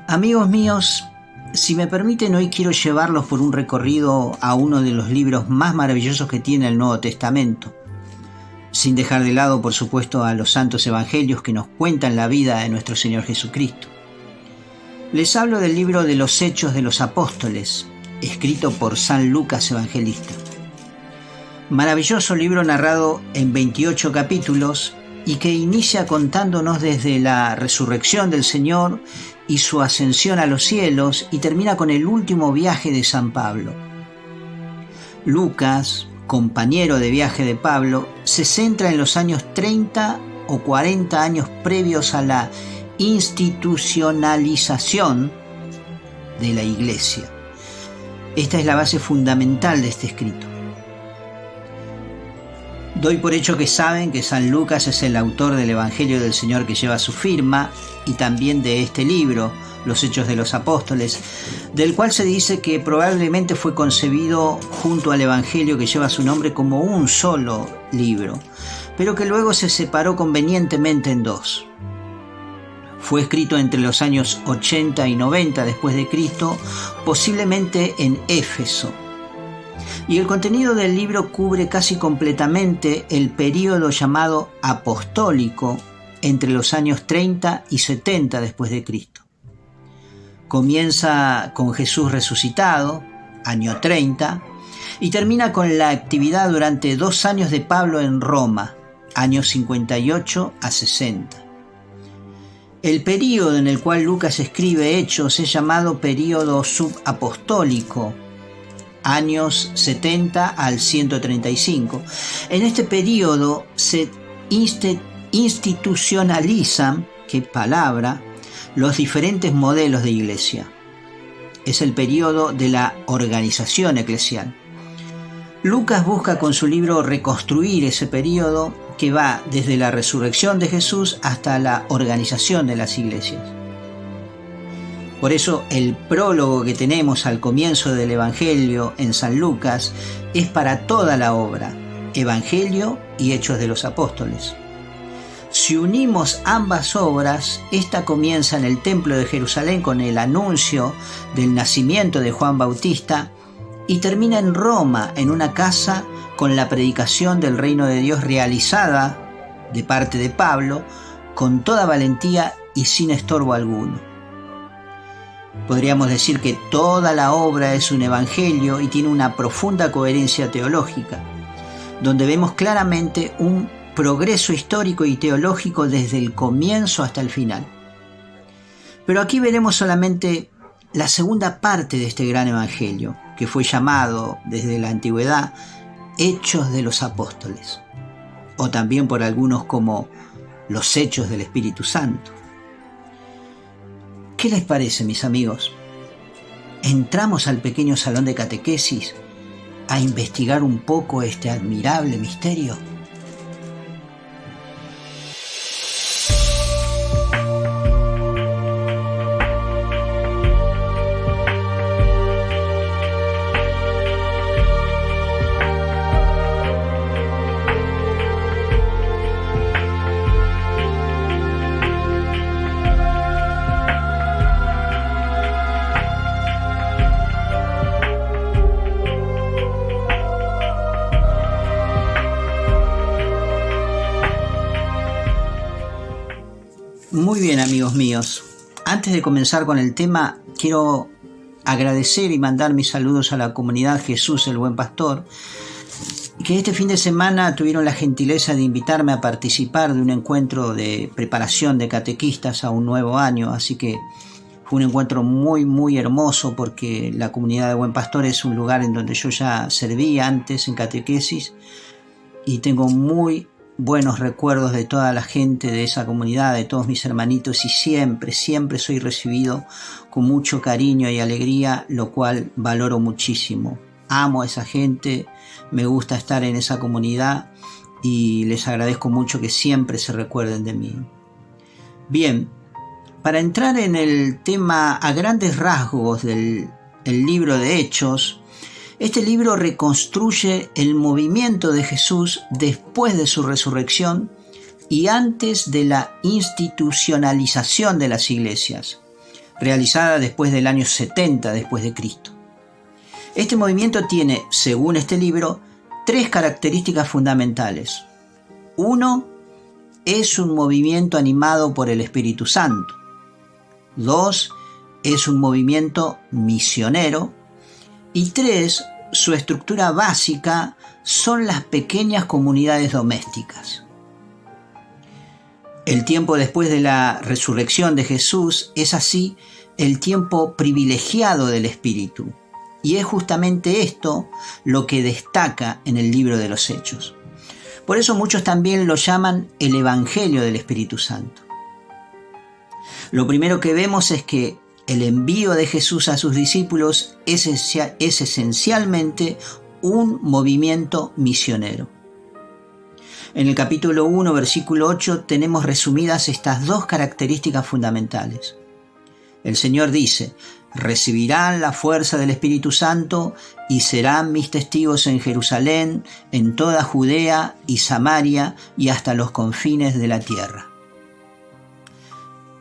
Amigos míos, si me permiten, hoy quiero llevarlos por un recorrido a uno de los libros más maravillosos que tiene el Nuevo Testamento, sin dejar de lado, por supuesto, a los santos evangelios que nos cuentan la vida de nuestro Señor Jesucristo. Les hablo del libro de los Hechos de los Apóstoles, escrito por San Lucas Evangelista. Maravilloso libro narrado en 28 capítulos y que inicia contándonos desde la resurrección del Señor y su ascensión a los cielos y termina con el último viaje de San Pablo. Lucas, compañero de viaje de Pablo, se centra en los años 30 o 40 años previos a la institucionalización de la Iglesia. Esta es la base fundamental de este escrito. Doy por hecho que saben que San Lucas es el autor del Evangelio del Señor que lleva su firma y también de este libro, Los Hechos de los Apóstoles, del cual se dice que probablemente fue concebido junto al Evangelio que lleva su nombre como un solo libro, pero que luego se separó convenientemente en dos. Fue escrito entre los años 80 y 90 después de Cristo, posiblemente en Éfeso. Y el contenido del libro cubre casi completamente el período llamado apostólico entre los años 30 y 70 después de Cristo. Comienza con Jesús resucitado, año 30, y termina con la actividad durante 2 años de Pablo en Roma, años 58 a 60. El período en el cual Lucas escribe Hechos es llamado período subapostólico, años 70 al 135. En este período se institucionalizan, qué palabra, los diferentes modelos de iglesia. Es el período de la organización eclesial. Lucas busca con su libro reconstruir ese período que va desde la resurrección de Jesús hasta la organización de las iglesias. Por eso el prólogo que tenemos al comienzo del Evangelio en San Lucas es para toda la obra, Evangelio y Hechos de los Apóstoles. Si unimos ambas obras, esta comienza en el Templo de Jerusalén con el anuncio del nacimiento de Juan Bautista y termina en Roma, en una casa, con la predicación del reino de Dios realizada de parte de Pablo con toda valentía y sin estorbo alguno. Podríamos decir que toda la obra es un evangelio y tiene una profunda coherencia teológica, donde vemos claramente un progreso histórico y teológico desde el comienzo hasta el final. Pero aquí veremos solamente la segunda parte de este gran evangelio, que fue llamado desde la antigüedad Hechos de los Apóstoles, o también por algunos como los Hechos del Espíritu Santo. ¿Qué les parece, mis amigos? ¿Entramos al pequeño salón de catequesis a investigar un poco este admirable misterio? Muy bien, amigos míos. Antes de comenzar con el tema, quiero agradecer y mandar mis saludos a la comunidad Jesús el Buen Pastor, que este fin de semana tuvieron la gentileza de invitarme a participar de un encuentro de preparación de catequistas a un nuevo año, así que fue un encuentro muy hermoso porque la comunidad de Buen Pastor es un lugar en donde yo ya serví antes en catequesis y tengo muy buenos recuerdos de toda la gente de esa comunidad, de todos mis hermanitos, y siempre soy recibido con mucho cariño y alegría, lo cual valoro muchísimo. Amo a esa gente, me gusta estar en esa comunidad y les agradezco mucho que siempre se recuerden de mí. Bien, para entrar en el tema a grandes rasgos del libro de Hechos, este libro reconstruye el movimiento de Jesús después de su resurrección y antes de la institucionalización de las iglesias, realizada después del año 70 después de Cristo. Este movimiento tiene, según este libro, 3 características fundamentales. 1, es un movimiento animado por el Espíritu Santo. 2, es un movimiento misionero. Y 3, su estructura básica son las pequeñas comunidades domésticas. El tiempo después de la resurrección de Jesús es así el tiempo privilegiado del Espíritu. Y es justamente esto lo que destaca en el libro de los Hechos. Por eso muchos también lo llaman el Evangelio del Espíritu Santo. Lo primero que vemos es que el envío de Jesús a sus discípulos es esencialmente un movimiento misionero. En el capítulo 1, versículo 8, tenemos resumidas estas 2 características fundamentales. El Señor dice: recibirán la fuerza del Espíritu Santo y serán mis testigos en Jerusalén, en toda Judea y Samaria y hasta los confines de la tierra.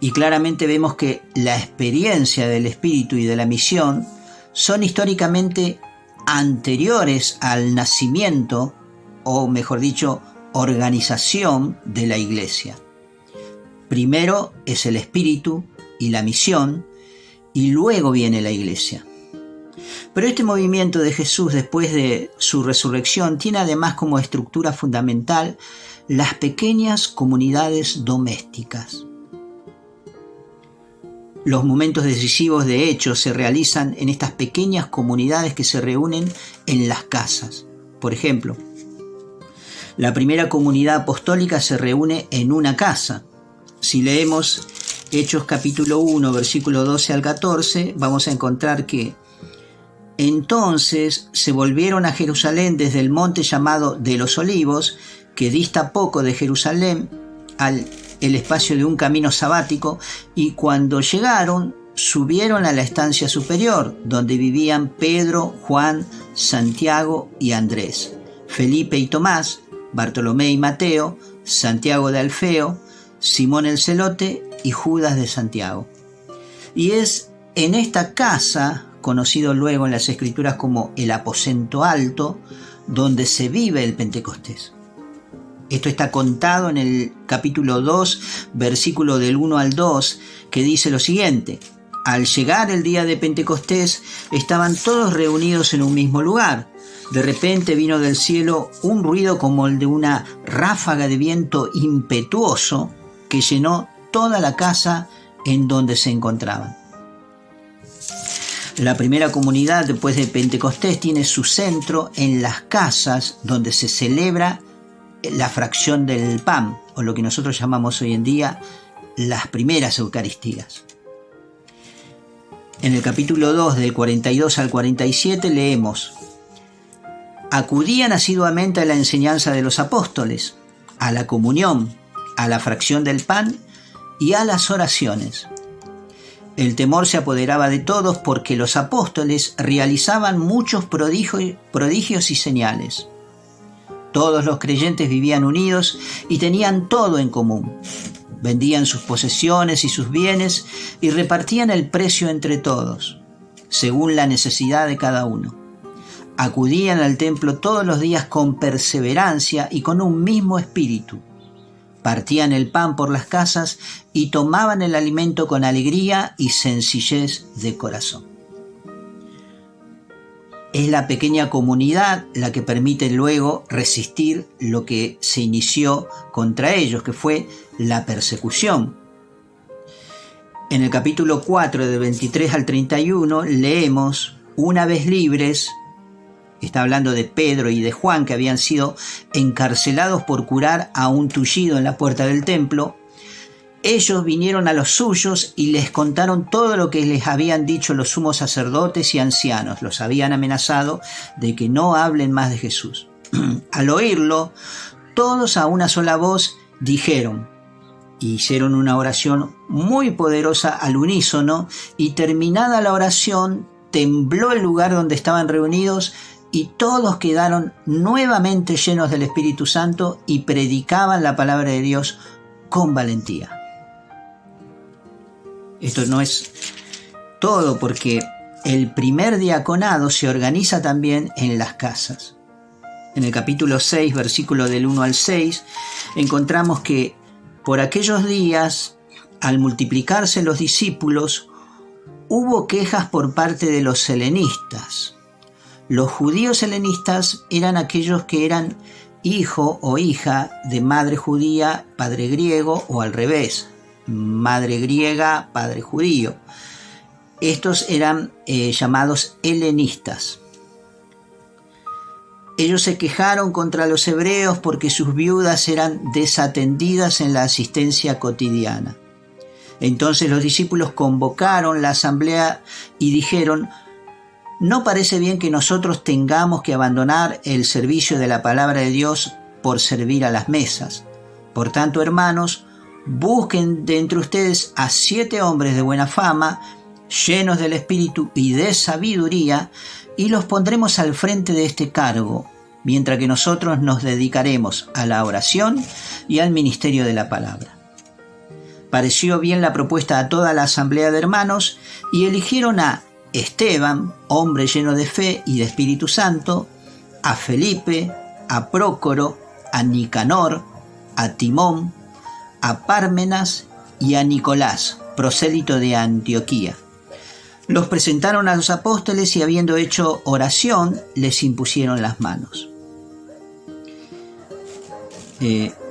Y claramente vemos que la experiencia del Espíritu y de la misión son históricamente anteriores al nacimiento, o mejor dicho, organización de la Iglesia. Primero es el Espíritu y la misión, y luego viene la Iglesia. Pero este movimiento de Jesús después de su resurrección tiene además como estructura fundamental las pequeñas comunidades domésticas. Los momentos decisivos de Hechos se realizan en estas pequeñas comunidades que se reúnen en las casas. Por ejemplo, la primera comunidad apostólica se reúne en una casa. Si leemos Hechos capítulo 1, versículo 12 al 14, vamos a encontrar que entonces se volvieron a Jerusalén desde el monte llamado de los Olivos, que dista poco de Jerusalén, el espacio de un camino sabático, y cuando llegaron, subieron a la estancia superior, donde vivían Pedro, Juan, Santiago y Andrés, Felipe y Tomás, Bartolomé y Mateo, Santiago de Alfeo, Simón el Celote y Judas de Santiago. Y es en esta casa, conocido luego en las Escrituras como el aposento alto, donde se vive el Pentecostés. Esto está contado en el capítulo 2, versículo del 1 al 2, que dice lo siguiente: al llegar el día de Pentecostés, estaban todos reunidos en un mismo lugar. De repente vino del cielo un ruido como el de una ráfaga de viento impetuoso que llenó toda la casa en donde se encontraban. La primera comunidad después de Pentecostés tiene su centro en las casas donde se celebra la fracción del pan, o lo que nosotros llamamos hoy en día las primeras Eucaristías. En el capítulo 2, del 42 al 47, leemos: acudían asiduamente a la enseñanza de los apóstoles, a la comunión, a la fracción del pan y a las oraciones. El temor se apoderaba de todos porque los apóstoles realizaban muchos prodigios y señales. Todos los creyentes vivían unidos y tenían todo en común. Vendían sus posesiones y sus bienes y repartían el precio entre todos, según la necesidad de cada uno. Acudían al templo todos los días con perseverancia y con un mismo espíritu. Partían el pan por las casas y tomaban el alimento con alegría y sencillez de corazón. Es la pequeña comunidad la que permite luego resistir lo que se inició contra ellos, que fue la persecución. En el capítulo 4, de 23 al 31, leemos: una vez libres, está hablando de Pedro y de Juan, que habían sido encarcelados por curar a un tullido en la puerta del templo, ellos vinieron a los suyos y les contaron todo lo que les habían dicho los sumos sacerdotes y ancianos. Los habían amenazado de que no hablen más de Jesús. Al oírlo, todos a una sola voz dijeron, hicieron una oración muy poderosa al unísono, y terminada la oración, tembló el lugar donde estaban reunidos, y todos quedaron nuevamente llenos del Espíritu Santo y predicaban la palabra de Dios con valentía. Esto no es Todo porque el primer diaconado se organiza también en las casas. En el capítulo 6, versículo del 1 al 6, encontramos que por aquellos días, al multiplicarse los discípulos, hubo quejas por parte de los helenistas. Los judíos helenistas eran aquellos que eran hijo o hija de madre judía, padre griego, o al revés, madre griega, padre judío. Estos eran llamados helenistas. Ellos se quejaron contra los hebreos porque sus viudas eran desatendidas en la asistencia cotidiana. Entonces los discípulos convocaron la asamblea y dijeron: ¿no parece bien que nosotros tengamos que abandonar el servicio de la palabra de Dios por servir a las mesas? Por tanto, hermanos, busquen de entre ustedes a 7 hombres de buena fama, llenos del Espíritu y de sabiduría, y los pondremos al frente de este cargo, mientras que nosotros nos dedicaremos a la oración y al ministerio de la palabra. Pareció bien la propuesta a toda la asamblea de hermanos, y eligieron a Esteban, hombre lleno de fe y de Espíritu Santo, a Felipe, a Prócoro, a Nicanor, a Timón, a Pármenas y a Nicolás, prosélito de Antioquía. Los presentaron a los apóstoles y, habiendo hecho oración, les impusieron las manos.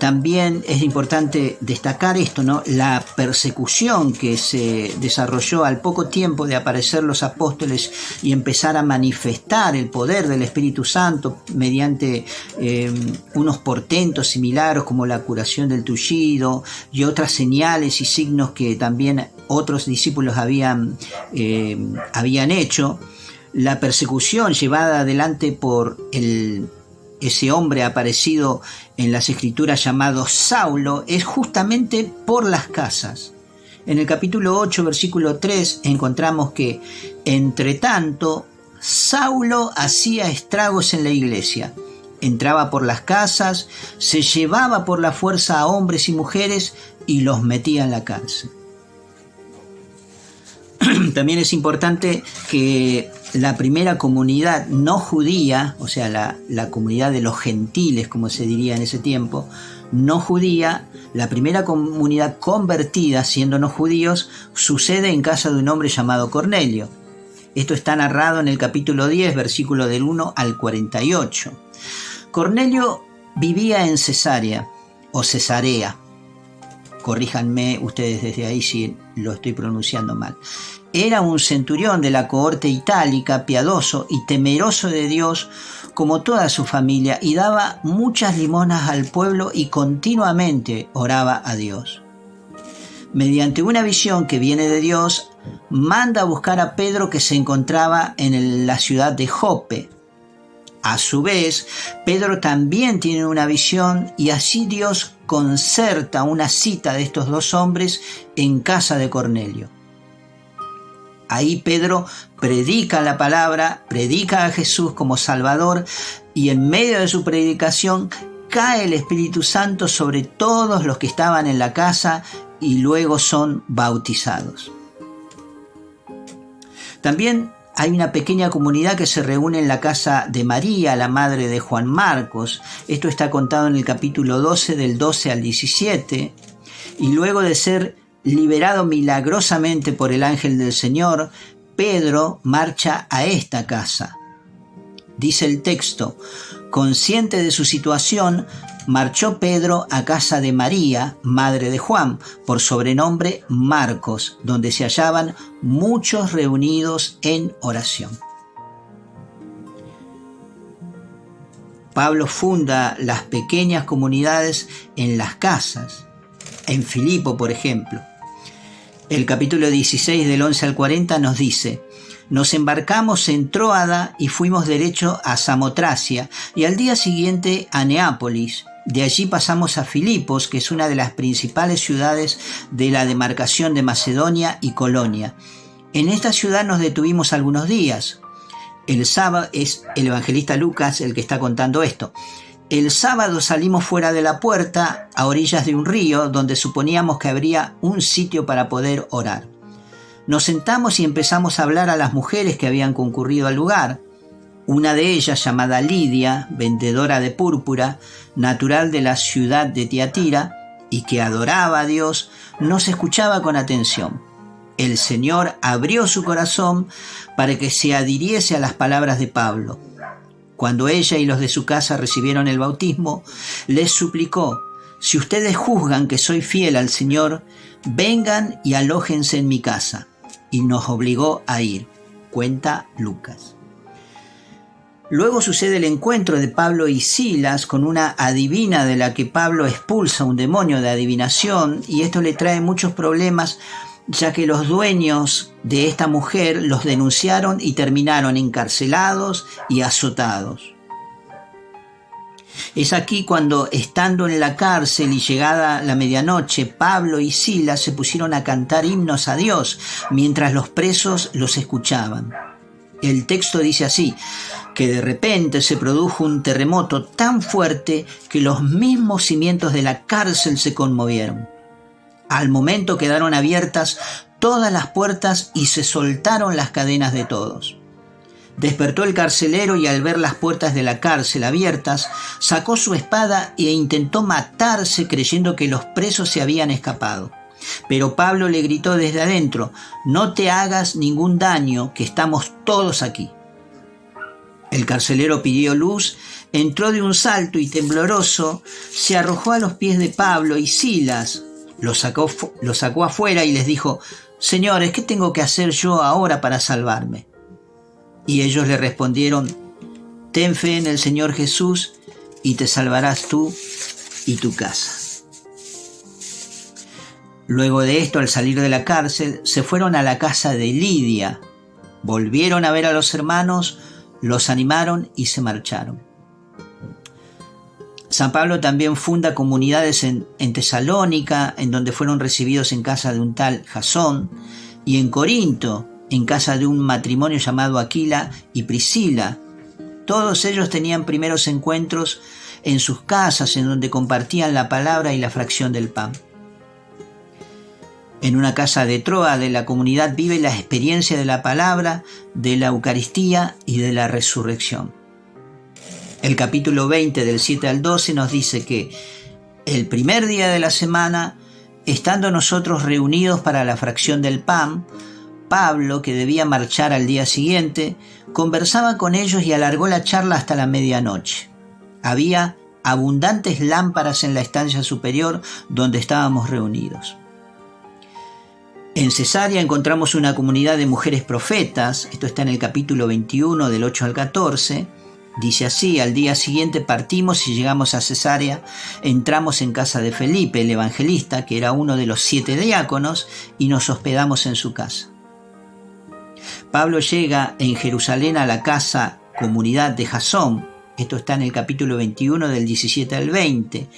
También es importante destacar esto, ¿no? La persecución que se desarrolló al poco tiempo de aparecer los apóstoles y empezar a manifestar el poder del Espíritu Santo mediante unos portentos y milagros como la curación del tullido y otras señales y signos que también otros discípulos habían hecho. La persecución llevada adelante por ese hombre aparecido en las Escrituras llamado Saulo es justamente por las casas. En el capítulo 8, versículo 3, encontramos que, entre tanto, Saulo hacía estragos en la iglesia. Entraba por las casas, se llevaba por la fuerza a hombres y mujeres y los metía en la cárcel. También es importante que la primera comunidad no judía, o sea, la comunidad de los gentiles, como se diría en ese tiempo, no judía, la primera comunidad convertida, siendo no judíos, sucede en casa de un hombre llamado Cornelio. Esto está narrado en el capítulo 10, versículo del 1 al 48. Cornelio vivía en Cesarea, o Cesarea. Corríjanme ustedes desde ahí si lo estoy pronunciando mal. Era un centurión de la cohorte itálica, piadoso y temeroso de Dios, como toda su familia, y daba muchas limosnas al pueblo y continuamente oraba a Dios. Mediante una visión que viene de Dios, manda a buscar a Pedro, que se encontraba en la ciudad de Jope. A su vez, Pedro también tiene una visión y así Dios concerta una cita de estos dos hombres en casa de Cornelio. Ahí Pedro predica la palabra, predica a Jesús como Salvador, y en medio de su predicación cae el Espíritu Santo sobre todos los que estaban en la casa y luego son bautizados. También hay una pequeña comunidad que se reúne en la casa de María, la madre de Juan Marcos. Esto está contado en el capítulo 12, del 12 al 17. Y luego de ser liberado milagrosamente por el ángel del Señor, Pedro marcha a esta casa. Dice el texto: consciente de su situación, marchó Pedro a casa de María, madre de Juan, por sobrenombre Marcos, donde se hallaban muchos reunidos en oración. Pablo funda las pequeñas comunidades en las casas, en Filipo, por ejemplo. El capítulo 16 del 11 al 40 nos dice: nos embarcamos en Tróada y fuimos derecho a Samotracia y al día siguiente a Neápolis. De allí pasamos a Filipos, que es una de las principales ciudades de la demarcación de Macedonia y Colonia. En esta ciudad nos detuvimos algunos días. El sábado, es el evangelista Lucas el que está contando esto. El sábado salimos fuera de la puerta, a orillas de un río, donde suponíamos que habría un sitio para poder orar. Nos sentamos y empezamos a hablar a las mujeres que habían concurrido al lugar. Una de ellas, llamada Lidia, vendedora de púrpura, natural de la ciudad de Tiatira, y que adoraba a Dios, nos escuchaba con atención. El Señor abrió su corazón para que se adhiriese a las palabras de Pablo. Cuando ella y los de su casa recibieron el bautismo, les suplicó: si ustedes juzgan que soy fiel al Señor, vengan y alójense en mi casa. Y nos obligó a ir. Cuenta Lucas. Luego sucede el encuentro de Pablo y Silas con una adivina de la que Pablo expulsa un demonio de adivinación, y esto le trae muchos problemas, ya que los dueños de esta mujer los denunciaron y terminaron encarcelados y azotados. Es aquí cuando, estando en la cárcel y llegada la medianoche, Pablo y Silas se pusieron a cantar himnos a Dios, mientras los presos los escuchaban. El texto dice así, que de repente se produjo un terremoto tan fuerte que los mismos cimientos de la cárcel se conmovieron. Al momento quedaron abiertas todas las puertas y se soltaron las cadenas de todos. Despertó el carcelero y al ver las puertas de la cárcel abiertas, sacó su espada e intentó matarse creyendo que los presos se habían escapado. Pero Pablo le gritó desde adentro: no te hagas ningún daño, que estamos todos aquí. El carcelero pidió luz, entró de un salto y tembloroso se arrojó a los pies de Pablo y Silas. Los sacó afuera y les dijo: señores, ¿qué tengo que hacer yo ahora para salvarme? Y ellos le respondieron: ten fe en el Señor Jesús y te salvarás tú y tu casa. Luego de esto, al salir de la cárcel, se fueron a la casa de Lidia. Volvieron a ver a los hermanos, los animaron y se marcharon. San Pablo también funda comunidades en Tesalónica, en donde fueron recibidos en casa de un tal Jasón, y en Corinto, en casa de un matrimonio llamado Aquila y Priscila. Todos ellos tenían primeros encuentros en sus casas, en donde compartían la palabra y la fracción del pan. En una casa de Troa de la comunidad vive la experiencia de la palabra, de la Eucaristía y de la resurrección. El capítulo 20 del 7 al 12 nos dice que el primer día de la semana, estando nosotros reunidos para la fracción del pan, Pablo, que debía marchar al día siguiente, conversaba con ellos y alargó la charla hasta la medianoche. Había abundantes lámparas en la estancia superior donde estábamos reunidos. En Cesarea encontramos una comunidad de mujeres profetas. Esto está en el capítulo 21 del 8 al 14. Dice así: al día siguiente partimos y llegamos a Cesarea, entramos en casa de Felipe, el evangelista, que era uno de los 7 diáconos, y nos hospedamos en su casa. Pablo llega en Jerusalén a la casa comunidad de Jasón. Esto está en el capítulo 21 del 17 al 20.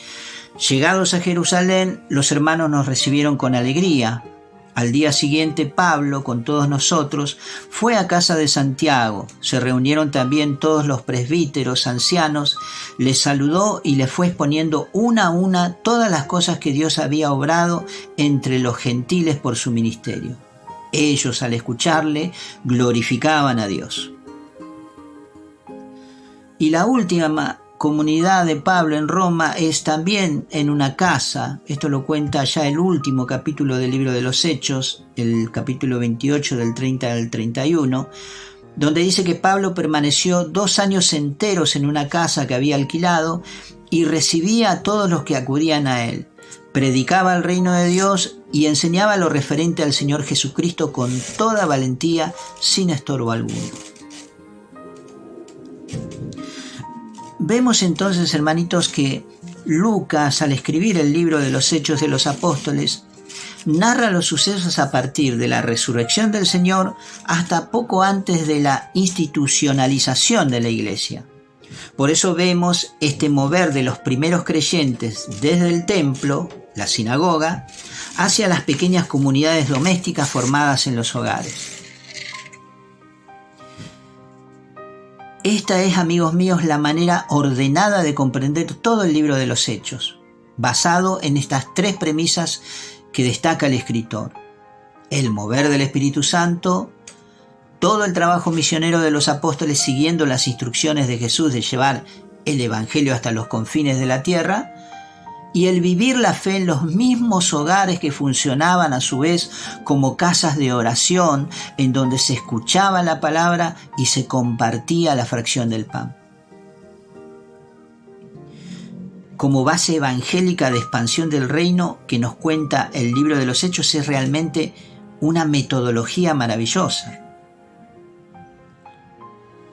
Llegados a Jerusalén, los hermanos nos recibieron con alegría. Al día siguiente, Pablo, con todos nosotros, fue a casa de Santiago. Se reunieron también todos los presbíteros ancianos, les saludó y les fue exponiendo una a una todas las cosas que Dios había obrado entre los gentiles por su ministerio. Ellos, al escucharle, glorificaban a Dios. Y la última comunidad de Pablo en Roma es también en una casa. Esto lo cuenta ya el último capítulo del libro de los Hechos, el capítulo 28 del 30 al 31, donde dice que Pablo permaneció 2 años enteros en una casa que había alquilado y recibía a todos los que acudían a él. Predicaba el reino de Dios y enseñaba lo referente al Señor Jesucristo con toda valentía, sin estorbo alguno. Vemos entonces, hermanitos, que Lucas, al escribir el libro de los Hechos de los Apóstoles, narra los sucesos a partir de la resurrección del Señor hasta poco antes de la institucionalización de la Iglesia. Por eso vemos este mover de los primeros creyentes desde el templo, la sinagoga, hacia las pequeñas comunidades domésticas formadas en los hogares. Esta es, amigos míos, la manera ordenada de comprender todo el libro de los Hechos, basado en estas 3 premisas que destaca el escritor. el mover del Espíritu Santo, todo el trabajo misionero de los apóstoles siguiendo las instrucciones de Jesús de llevar el Evangelio hasta los confines de la tierra, y el vivir la fe en los mismos hogares que funcionaban a su vez como casas de oración, en donde se escuchaba la palabra y se compartía la fracción del pan. Como base evangélica de expansión del reino que nos cuenta el libro de los Hechos, es realmente una metodología maravillosa.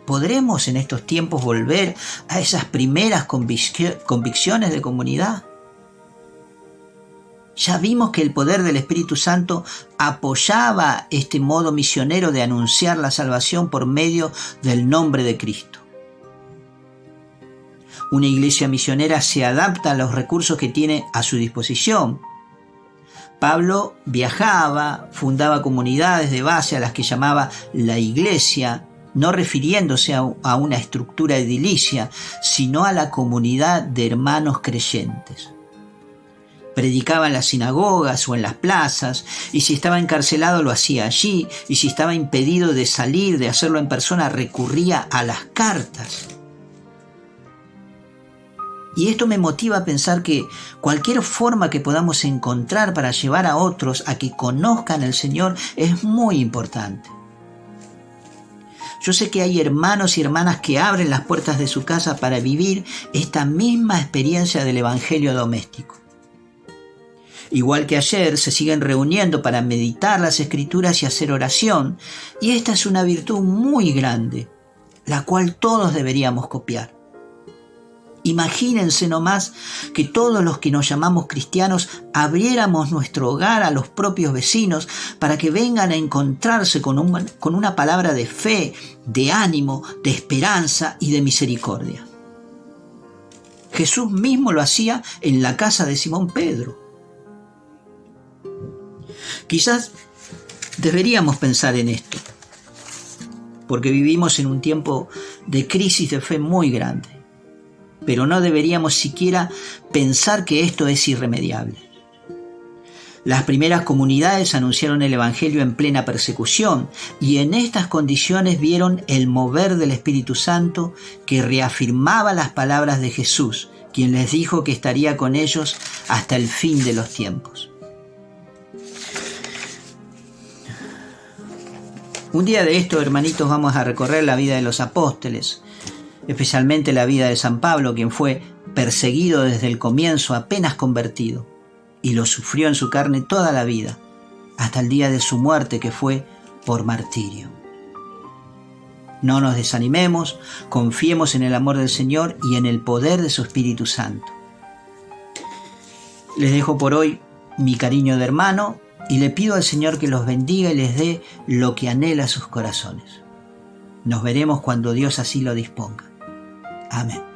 ¿Podremos en estos tiempos volver a esas primeras convicciones de comunidad? Ya vimos que el poder del Espíritu Santo apoyaba este modo misionero de anunciar la salvación por medio del nombre de Cristo. Una iglesia misionera se adapta a los recursos que tiene a su disposición. Pablo viajaba, fundaba comunidades de base a las que llamaba la iglesia, no refiriéndose a una estructura edilicia, sino a la comunidad de hermanos creyentes. Predicaba en las sinagogas o en las plazas, y si estaba encarcelado lo hacía allí, y si estaba impedido de salir, de hacerlo en persona, recurría a las cartas. Y esto me motiva a pensar que cualquier forma que podamos encontrar para llevar a otros a que conozcan al Señor es muy importante. Yo sé que hay hermanos y hermanas que abren las puertas de su casa para vivir esta misma experiencia del evangelio doméstico. Igual que ayer, se siguen reuniendo para meditar las Escrituras y hacer oración, y esta es una virtud muy grande, la cual todos deberíamos copiar. Imagínense nomás que todos los que nos llamamos cristianos abriéramos nuestro hogar a los propios vecinos para que vengan a encontrarse con una palabra de fe, de ánimo, de esperanza y de misericordia. Jesús mismo lo hacía en la casa de Simón Pedro. Quizás deberíamos pensar en esto, porque vivimos en un tiempo de crisis de fe muy grande. Pero no deberíamos siquiera pensar que esto es irremediable. Las primeras comunidades anunciaron el Evangelio en plena persecución, y en estas condiciones vieron el mover del Espíritu Santo que reafirmaba las palabras de Jesús, quien les dijo que estaría con ellos hasta el fin de los tiempos. Un día de esto, hermanitos, vamos a recorrer la vida de los apóstoles, especialmente la vida de San Pablo, quien fue perseguido desde el comienzo, apenas convertido, y lo sufrió en su carne toda la vida, hasta el día de su muerte, que fue por martirio. No nos desanimemos, confiemos en el amor del Señor y en el poder de su Espíritu Santo. Les dejo por hoy mi cariño de hermano y le pido al Señor que los bendiga y les dé lo que anhela sus corazones. Nos veremos cuando Dios así lo disponga. Amén.